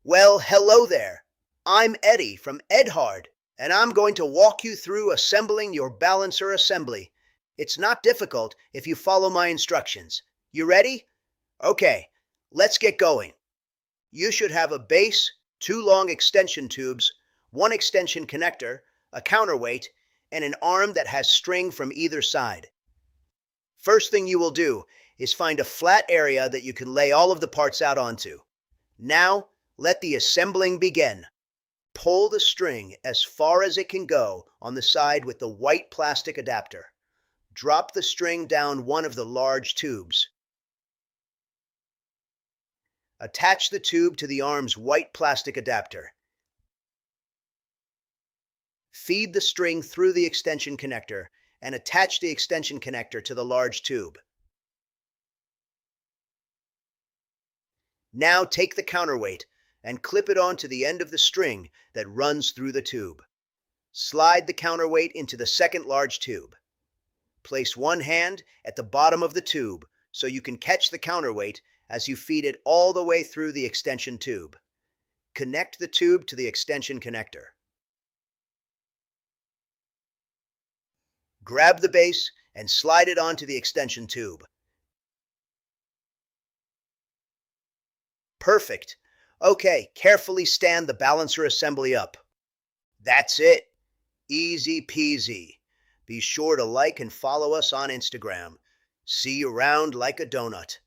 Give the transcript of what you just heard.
Well, hello there. I'm Eddie from Edhard, and I'm going to walk you through assembling your balancer assembly. It's not difficult if you follow my instructions. You ready? Okay, let's get going. You should have a base, two long extension tubes, one extension connector, a counterweight, and an arm that has string from either side. First thing you will do is find a flat area that you can lay all of the parts out onto. Now, let the assembling begin. Pull the string as far as it can go on the side with the white plastic adapter. Drop the string down one of the large tubes. Attach the tube to the arm's white plastic adapter. Feed the string through the extension connector and attach the extension connector to the large tube. Now take the counterweight and clip it onto the end of the string that runs through the tube. Slide the counterweight into the second large tube. Place one hand at the bottom of the tube so you can catch the counterweight as you feed it all the way through the extension tube. Connect the tube to the extension connector. Grab the base and slide it onto the extension tube. Perfect. Okay, carefully stand the balancer assembly up. That's it. Easy peasy. Be sure to like and follow us on Instagram. See you round like a donut.